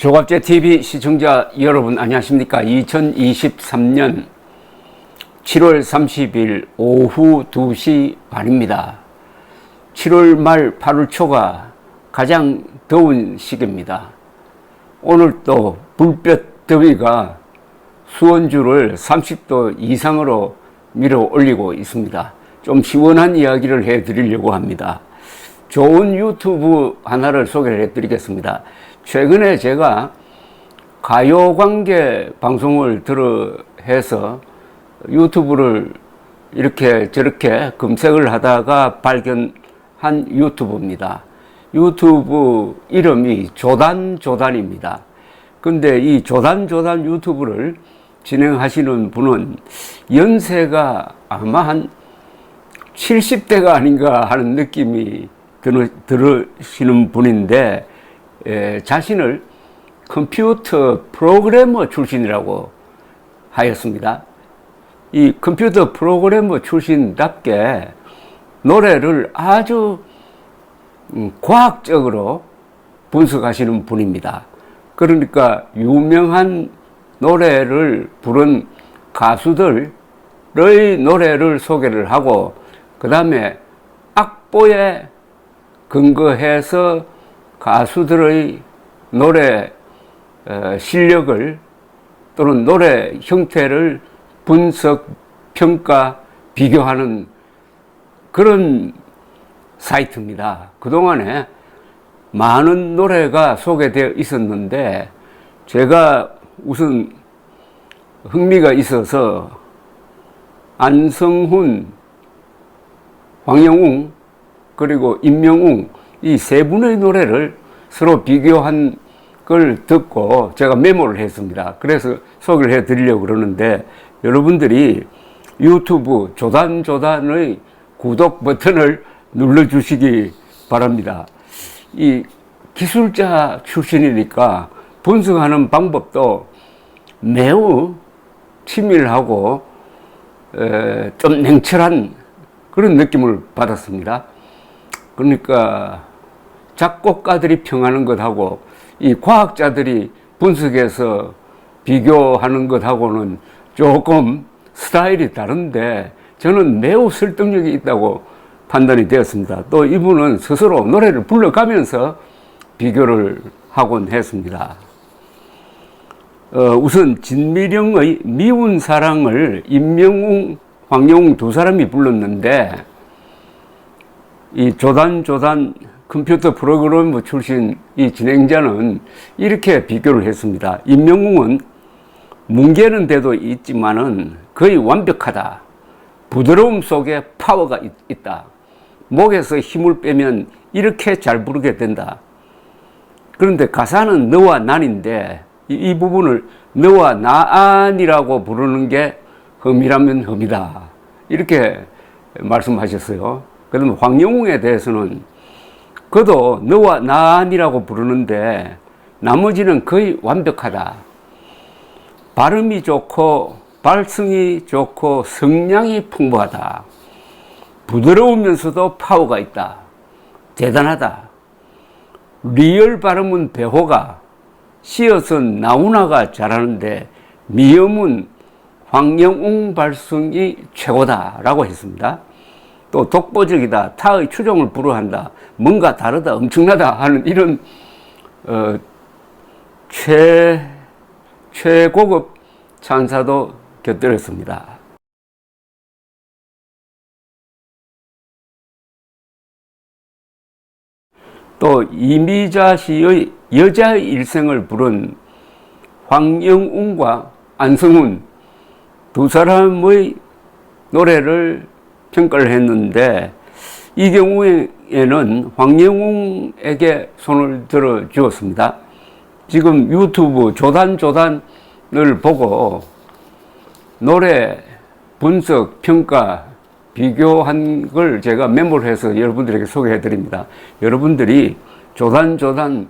조갑제 TV 시청자 여러분 안녕하십니까? 2023년 7월 30일 오후 2시 반입니다. 7월 말 8월 초가 가장 더운 시기입니다. 오늘 또 불볕 더위가 수온주를 30도 이상으로 밀어 올리고 있습니다. 좀 시원한 이야기를 해드리려고 합니다. 좋은 유튜브 하나를 소개를 해드리겠습니다. 최근에 제가 가요관계 방송을 해서 유튜브를 이렇게 저렇게 검색을 하다가 발견한 유튜브입니다. 유튜브 이름이 조단조단입니다. 근데 이 조단조단 유튜브를 진행하시는 분은 연세가 아마 한 70대가 아닌가 하는 느낌이 들으시는 분인데, 자신을 컴퓨터 프로그래머 출신이라고 하였습니다. 이 컴퓨터 프로그래머 출신답게 노래를 아주 과학적으로 분석하시는 분입니다. 그러니까 유명한 노래를 부른 가수들의 노래를 소개를 하고, 그 다음에 악보에 근거해서 가수들의 노래 실력을 또는 노래 형태를 분석, 평가, 비교하는 그런 사이트입니다. 그동안에 많은 노래가 소개되어 있었는데 제가 우선 흥미가 있어서 안성훈, 황영웅, 그리고 임영웅 이 세 분의 노래를 서로 비교한 걸 듣고 제가 메모를 했습니다. 그래서 소개를 해 드리려고 그러는데, 여러분들이 유튜브 조단조단의 구독 버튼을 눌러 주시기 바랍니다. 이 기술자 출신이니까 분석하는 방법도 매우 치밀하고 좀 냉철한 그런 느낌을 받았습니다. 그러니까 작곡가들이 평하는 것하고 이 과학자들이 분석해서 비교하는 것하고는 조금 스타일이 다른데 저는 매우 설득력이 있다고 판단이 되었습니다. 또 이분은 스스로 노래를 불러가면서 비교를 하곤 했습니다. 우선 진미령의 미운 사랑을 임영웅, 황영웅 두 사람이 불렀는데, 이 조단조단 컴퓨터 프로그래머 출신 이 진행자는 이렇게 비교를 했습니다. 임영웅은 뭉개는 데도 있지만은 거의 완벽하다. 부드러움 속에 파워가 있다. 목에서 힘을 빼면 이렇게 잘 부르게 된다. 그런데 가사는 너와 난인데 이 부분을 너와 나안이라고 부르는 게 흠이라면 흠이다. 이렇게 말씀하셨어요. 그다음에 황영웅에 대해서는 그도 너와 나안이라고 부르는데 나머지는 거의 완벽하다. 발음이 좋고 발성이 좋고 성량이 풍부하다. 부드러우면서도 파워가 있다. 대단하다. 리얼 발음은 배호가, 시어선 나훈아가 잘하는데 미음은 황영웅 발성이 최고다 라고 했습니다. 또 독보적이다, 타의 추종을 불허한다, 뭔가 다르다, 엄청나다 하는 이런 최고급 찬사도 곁들였습니다. 또 이미자 씨의 여자의 일생을 부른 황영웅과 안성훈 두 사람의 노래를 평가를 했는데, 이 경우에는 황영웅에게 손을 들어 주었습니다. 지금 유튜브 조단조단을 보고 노래 분석, 평가, 비교한 걸 제가 메모를 해서 여러분들에게 소개해 드립니다. 여러분들이 조단조단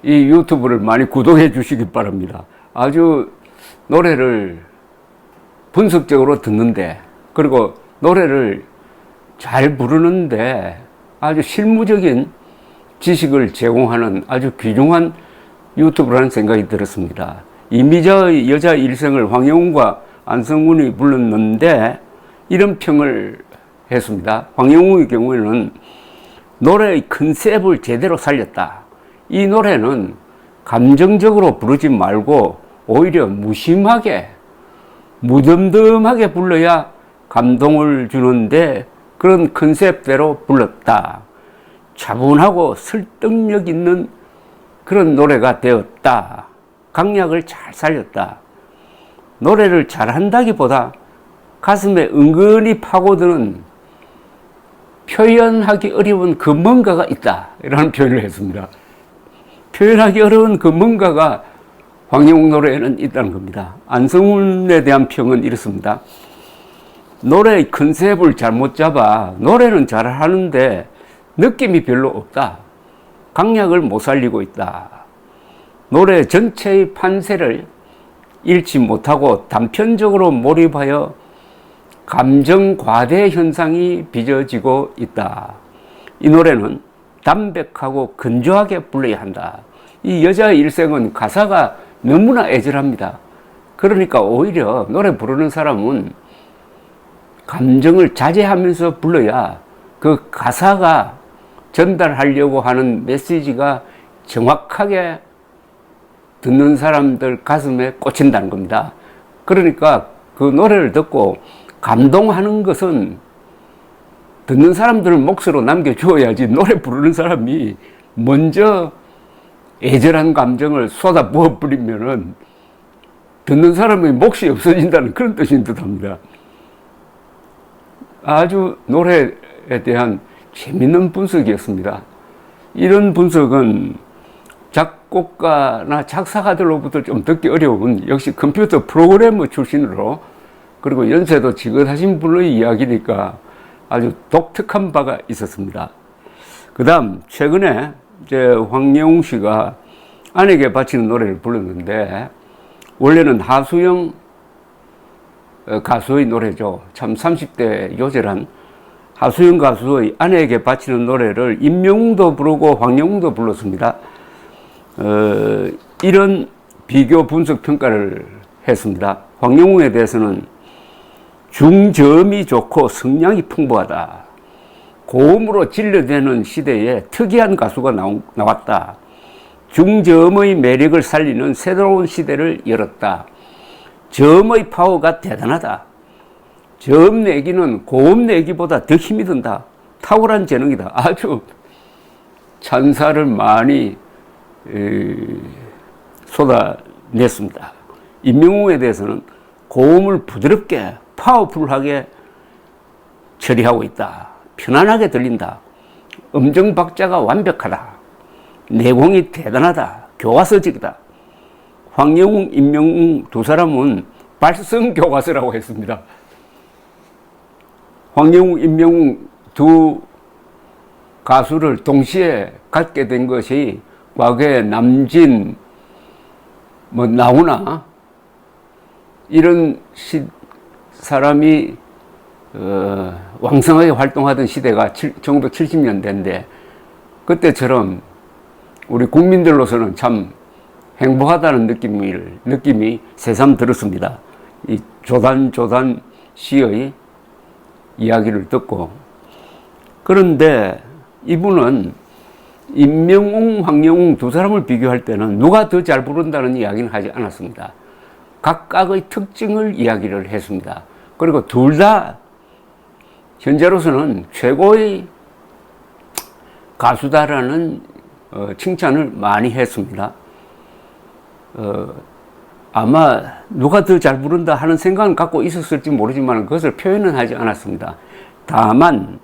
이 유튜브를 많이 구독해 주시기 바랍니다. 아주 노래를 분석적으로 듣는데, 그리고 노래를 잘 부르는데 아주 실무적인 지식을 제공하는 아주 귀중한 유튜브라는 생각이 들었습니다. 이미자의 여자 일생을 황영웅과 안성훈이 불렀는데 이런 평을 했습니다. 황영웅의 경우에는 노래의 컨셉을 제대로 살렸다. 이 노래는 감정적으로 부르지 말고 오히려 무심하게 무덤덤하게 불러야 감동을 주는데 그런 컨셉대로 불렀다. 차분하고 설득력 있는 그런 노래가 되었다. 강약을 잘 살렸다. 노래를 잘한다기보다 가슴에 은근히 파고드는 표현하기 어려운 그 뭔가가 있다. 이라는 표현을 했습니다. 표현하기 어려운 그 뭔가가 황영웅 노래에는 있다는 겁니다. 안성훈에 대한 평은 이렇습니다. 노래의 컨셉을 잘못 잡아 노래는 잘하는데 느낌이 별로 없다. 강약을 못 살리고 있다. 노래 전체의 판세를 잃지 못하고 단편적으로 몰입하여 감정 과대 현상이 빚어지고 있다. 이 노래는 담백하고 건조하게 불러야 한다. 이 여자의 일생은 가사가 너무나 애절합니다. 그러니까 오히려 노래 부르는 사람은 감정을 자제하면서 불러야 그 가사가 전달하려고 하는 메시지가 정확하게 듣는 사람들 가슴에 꽂힌다는 겁니다. 그러니까 그 노래를 듣고 감동하는 것은 듣는 사람들을 몫으로 남겨주어야지 노래 부르는 사람이 먼저 애절한 감정을 쏟아 부어버리면은 듣는 사람의 몫이 없어진다는 그런 뜻인 듯 합니다. 아주 노래에 대한 재밌는 분석이었습니다. 이런 분석은 작곡가나 작사가들로부터 좀 듣기 어려운 역시 컴퓨터 프로그래머 출신으로 그리고 연세도 지긋하신 분의 이야기니까 아주 독특한 바가 있었습니다. 그 다음 최근에 이제 황영웅 씨가 아내에게 바치는 노래를 불렀는데 원래는 하수영 가수의 노래죠. 참 30대 요절한 하수영 가수의 아내에게 바치는 노래를 임영웅도 부르고 황영웅도 불렀습니다. 이런 비교 분석 평가를 했습니다. 황영웅에 대해서는 중저음이 좋고 성량이 풍부하다. 고음으로 진료되는 시대에 특이한 가수가 나왔다. 중저음의 매력을 살리는 새로운 시대를 열었다. 저음의 파워가 대단하다. 저음 내기는 고음 내기보다 더 힘이 든다. 탁월한 재능이다. 아주 찬사를 많이 쏟아냈습니다. 임영웅에 대해서는 고음을 부드럽게 파워풀하게 처리하고 있다. 편안하게 들린다. 음정 박자가 완벽하다. 내공이 대단하다. 교과서적이다. 황영웅, 임영웅 두 사람은 발성 교과서라고 했습니다. 황영웅, 임영웅 두 가수를 동시에 갖게 된 것이 과거에 남진, 나훈아 이런 사람이 왕성하게 활동하던 시대가 1970년대인데 그때처럼 우리 국민들로서는 참 행복하다는 느낌이 새삼 들었습니다. 이 조단 씨의 이야기를 듣고. 그런데 이분은 임영웅, 황영웅 두 사람을 비교할 때는 누가 더 잘 부른다는 이야기는 하지 않았습니다. 각각의 특징을 이야기를 했습니다. 그리고 둘 다 현재로서는 최고의 가수다라는 칭찬을 많이 했습니다. 아마 누가 더 잘 부른다 하는 생각은 갖고 있었을지 모르지만 그것을 표현은 하지 않았습니다. 다만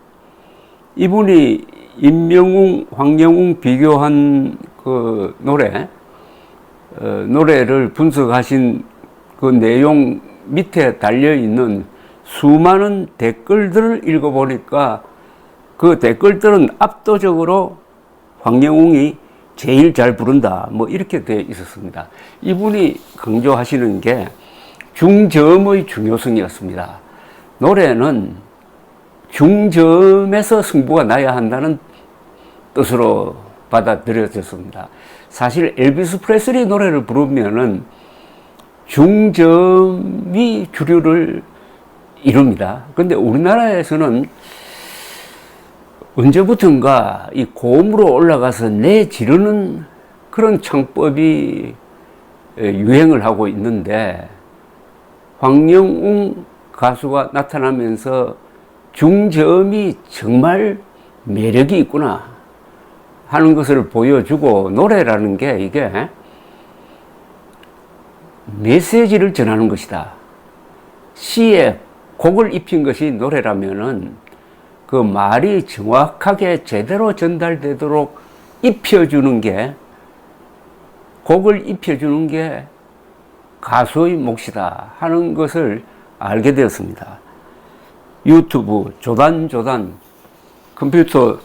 이분이 임영웅, 황영웅 비교한 그 노래를 분석하신 그 내용 밑에 달려있는 수많은 댓글들을 읽어보니까 그 댓글들은 압도적으로 황영웅이 제일 잘 부른다 이렇게 되어 있었습니다. 이분이 강조하시는 게 중저음의 중요성이었습니다. 노래는 중저음에서 승부가 나야 한다는 뜻으로 받아들여졌습니다. 사실 엘비스 프레슬리 노래를 부르면은 중저음이 주류를 이룹니다. 근데 우리나라에서는 언제부턴가 이 고음으로 올라가서 내지르는 그런 창법이 유행을 하고 있는데, 황영웅 가수가 나타나면서 중저음이 정말 매력이 있구나 하는 것을 보여주고, 노래라는 게 이게 메시지를 전하는 것이다. 시에 곡을 입힌 것이 노래라면은 그 말이 정확하게 제대로 전달되도록 입혀주는 게, 곡을 입혀주는 게 가수의 몫이다 하는 것을 알게 되었습니다. 유튜브 조단조단 컴퓨터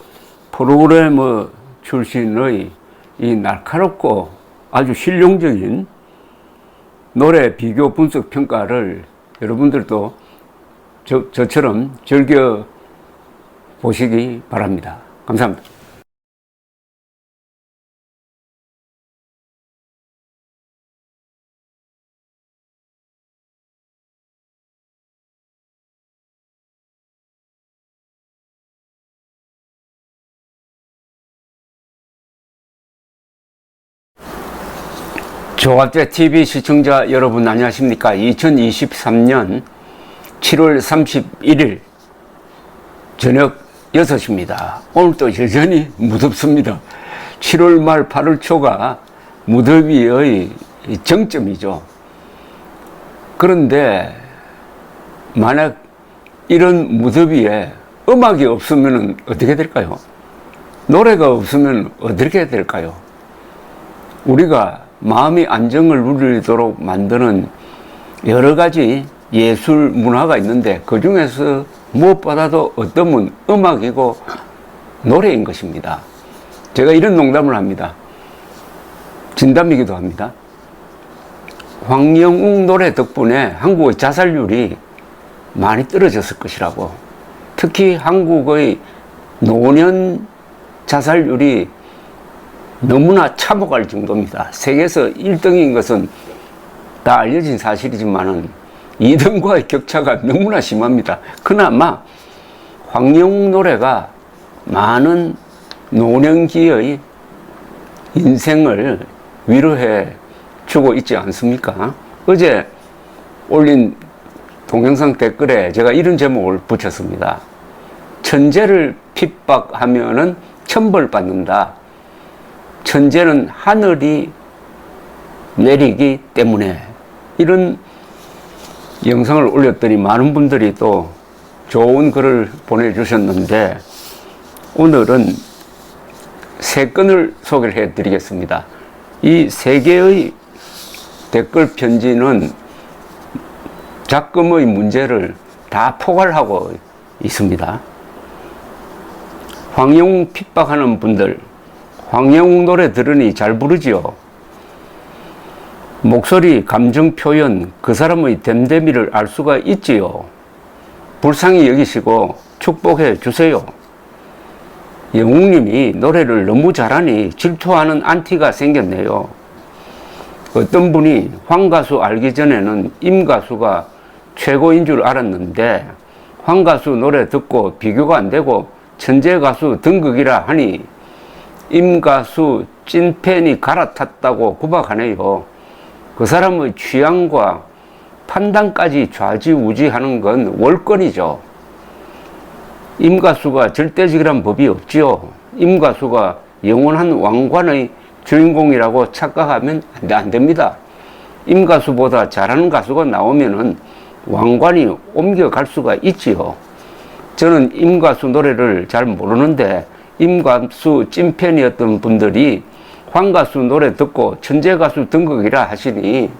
프로그래머 출신의 이 날카롭고 아주 실용적인 노래 비교 분석 평가를 여러분들도 저처럼 즐겨 보시기 바랍니다. 감사합니다. 조갑제 TV 시청자 여러분 안녕하십니까? 2023년 7월 31일 저녁 6시입니다. 오늘도 여전히 무덥습니다. 7월 말 8월 초가 무더위의 정점이죠. 그런데 만약 이런 무더위에 음악이 없으면 어떻게 될까요? 노래가 없으면 어떻게 될까요? 우리가 마음의 안정을 누리도록 만드는 여러 가지 예술 문화가 있는데, 그 중에서 무엇보다도 어떤 음악이고 노래인 것입니다. 제가 이런 농담을 합니다. 진담이기도 합니다. 황영웅 노래 덕분에 한국의 자살률이 많이 떨어졌을 것이라고. 특히 한국의 노년 자살률이 너무나 참혹할 정도입니다. 세계에서 1등인 것은 다 알려진 사실이지만은 2등과의 격차가 너무나 심합니다. 그나마 황영웅 노래가 많은 노년기의 인생을 위로해 주고 있지 않습니까? 어제 올린 동영상 댓글에 제가 이런 제목을 붙였습니다. 천재를 핍박하면은 천벌받는다. 천재는 하늘이 내리기 때문에. 이런 영상을 올렸더니 많은 분들이 또 좋은 글을 보내주셨는데, 오늘은 세 건을 소개를 해 드리겠습니다. 이 세 개의 댓글 편지는 작금의 문제를 다 포괄하고 있습니다. 황영웅 핍박하는 분들, 황영웅 노래 들으니 잘 부르지요. 목소리, 감정 표현, 그 사람의 됨됨이를 알 수가 있지요. 불쌍히 여기시고 축복해 주세요. 영웅님이 노래를 너무 잘하니 질투하는 안티가 생겼네요. 어떤 분이 황가수 알기 전에는 임가수가 최고인 줄 알았는데 황가수 노래 듣고 비교가 안 되고 천재가수 등극이라 하니 임가수 찐팬이 갈아탔다고 구박하네요. 그 사람의 취향과 판단까지 좌지우지하는 건 월권이죠. 임가수가 절대적이란 법이 없지요. 임가수가 영원한 왕관의 주인공이라고 착각하면 안 됩니다. 임가수보다 잘하는 가수가 나오면은 왕관이 옮겨갈 수가 있지요. 저는 임가수 노래를 잘 모르는데 임가수 찐팬이었던 분들이 황가수 노래 듣고 천재가수 등극이라 하시니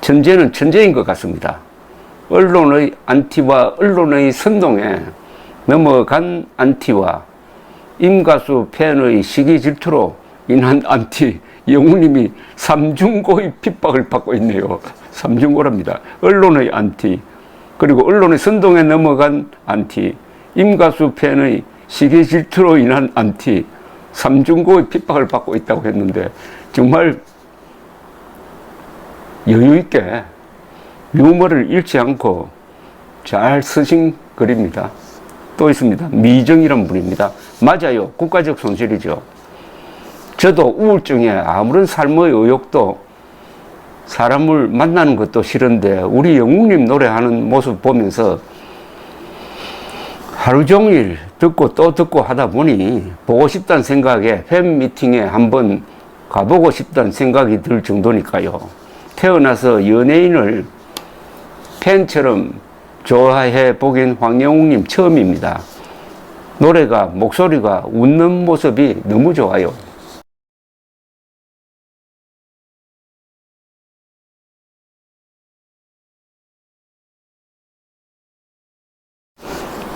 천재는 천재인 것 같습니다. 언론의 안티와 언론의 선동에 넘어간 안티와 임가수 팬의 시기 질투로 인한 안티, 영웅님이 삼중고의 핍박을 받고 있네요. 삼중고랍니다. 언론의 안티, 그리고 언론의 선동에 넘어간 안티, 임가수 팬의 시기 질투로 인한 안티, 삼중고의 핍박을 받고 있다고 했는데 정말 여유 있게 유머를 잃지 않고 잘 쓰신 글입니다. 또 있습니다. 미정이란 분입니다. 맞아요. 국가적 손실이죠. 저도 우울증에 아무런 삶의 의욕도 사람을 만나는 것도 싫은데 우리 영웅님 노래하는 모습 보면서 하루 종일 듣고 또 듣고 하다 보니 보고 싶다는 생각에 팬 미팅에 한번 가보고 싶다는 생각이 들 정도니까요. 태어나서 연예인을 팬처럼 좋아해 보긴 황영웅님 처음입니다. 노래가, 목소리가, 웃는 모습이 너무 좋아요.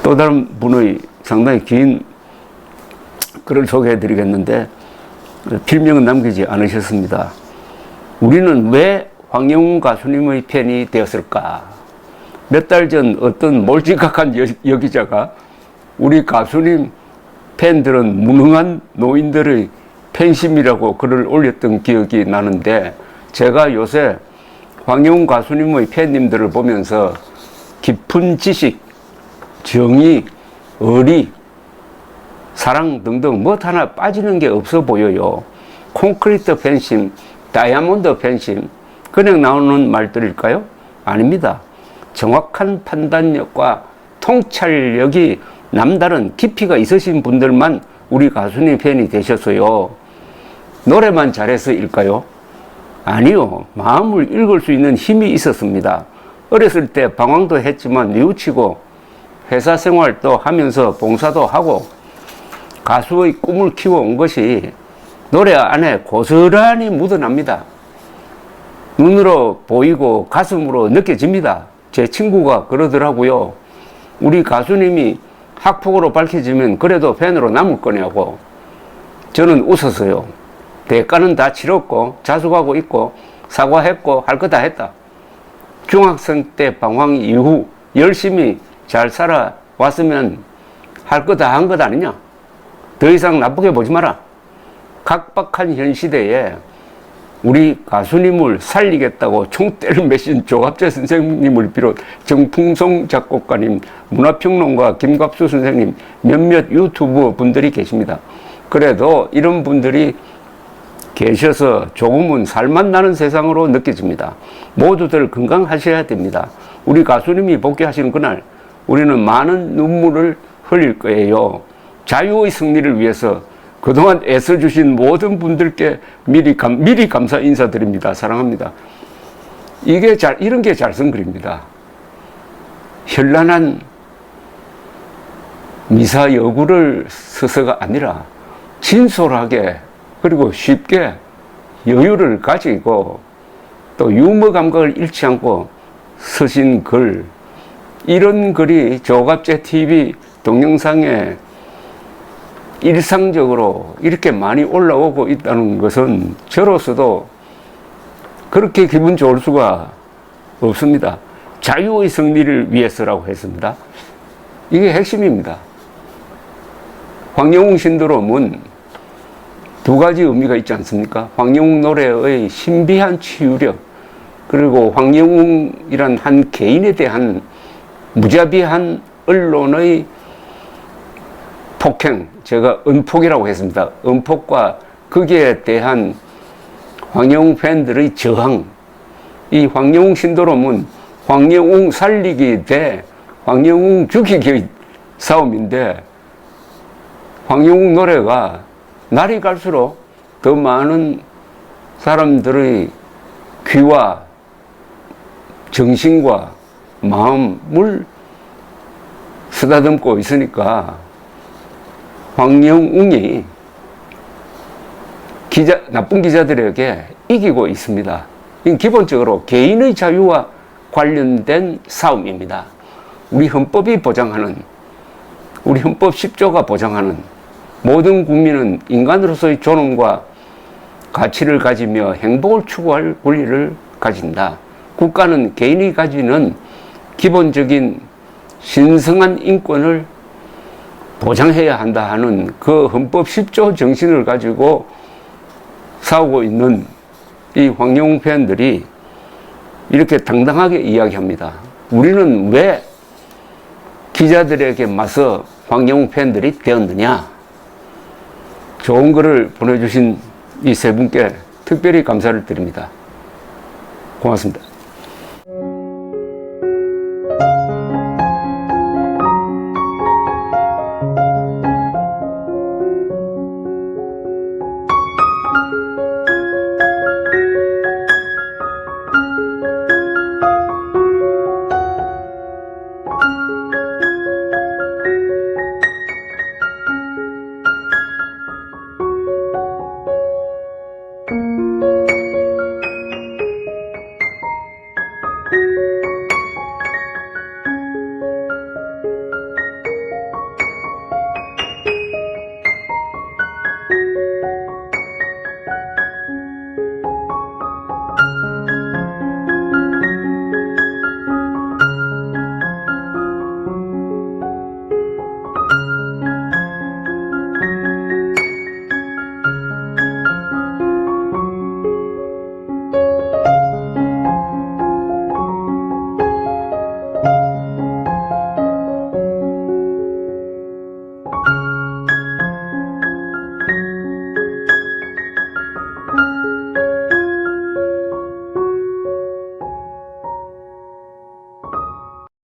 또 다른 분의 상당히 긴 글을 소개해 드리겠는데 필명은 남기지 않으셨습니다. 우리는 왜 황영웅 가수님의 팬이 되었을까? 몇 달 전 어떤 몰지각한 여기자가 우리 가수님 팬들은 무능한 노인들의 팬심이라고 글을 올렸던 기억이 나는데 제가 요새 황영웅 가수님의 팬님들을 보면서 깊은 지식, 정의, 의리, 사랑 등등 뭐 하나 빠지는 게 없어 보여요. 콘크리트 팬심, 다이아몬드 팬심, 그냥 나오는 말들일까요? 아닙니다. 정확한 판단력과 통찰력이 남다른 깊이가 있으신 분들만 우리 가수님 팬이 되셨어요. 노래만 잘해서일까요? 아니요. 마음을 읽을 수 있는 힘이 있었습니다. 어렸을 때 방황도 했지만 뉘우치고 회사 생활도 하면서 봉사도 하고 가수의 꿈을 키워온 것이 노래 안에 고스란히 묻어납니다. 눈으로 보이고 가슴으로 느껴집니다. 제 친구가 그러더라고요. 우리 가수님이 학폭으로 밝혀지면 그래도 팬으로 남을 거냐고. 저는 웃었어요. 대가는 다 치렀고 자숙하고 있고 사과했고 할 거 다 했다. 중학생 때 방황 이후 열심히 잘 살아왔으면 할 거 다 한 것 아니냐. 더 이상 나쁘게 보지 마라. 각박한 현 시대에 우리 가수님을 살리겠다고 총대를 메신 조갑재 선생님을 비롯 정풍송 작곡가님, 문화평론가 김갑수 선생님, 몇몇 유튜버 분들이 계십니다. 그래도 이런 분들이 계셔서 조금은 살맛 나는 세상으로 느껴집니다. 모두들 건강하셔야 됩니다. 우리 가수님이 복귀하시는 그날 우리는 많은 눈물을 흘릴 거예요. 자유의 승리를 위해서 그동안 애써주신 모든 분들께 미리 감사 인사드립니다. 사랑합니다. 이런 게 잘 쓴 글입니다. 현란한 미사 여구를 써서가 아니라 진솔하게 그리고 쉽게 여유를 가지고 또 유머 감각을 잃지 않고 쓰신 글, 이런 글이 조갑재 TV 동영상에 일상적으로 이렇게 많이 올라오고 있다는 것은 저로서도 그렇게 기분 좋을 수가 없습니다. 자유의 승리를 위해서라고 했습니다. 이게 핵심입니다. 황영웅 신드롬은 두 가지 의미가 있지 않습니까? 황영웅 노래의 신비한 치유력, 그리고 황영웅이란 한 개인에 대한 무자비한 언론의 폭행, 제가 은폭이라고 했습니다. 은폭과 거기에 대한 황영웅 팬들의 저항, 이 황영웅 신드롬은 황영웅 살리기 대 황영웅 죽이기의 싸움인데, 황영웅 노래가 날이 갈수록 더 많은 사람들의 귀와 정신과 마음을 쓰다듬고 있으니까 황영웅이 나쁜 기자들에게 이기고 있습니다. 이건 기본적으로 개인의 자유와 관련된 싸움입니다. 우리 헌법이 보장하는, 우리 헌법 10조가 보장하는 모든 국민은 인간으로서의 존엄과 가치를 가지며 행복을 추구할 권리를 가진다. 국가는 개인이 가지는 기본적인 신성한 인권을 보장해야 한다 하는 그 헌법 10조 정신을 가지고 싸우고 있는 이 황영웅 팬들이 이렇게 당당하게 이야기합니다. 우리는 왜 기자들에게 맞서 황영웅 팬들이 되었느냐? 좋은 글을 보내주신 이 세 분께 특별히 감사를 드립니다. 고맙습니다.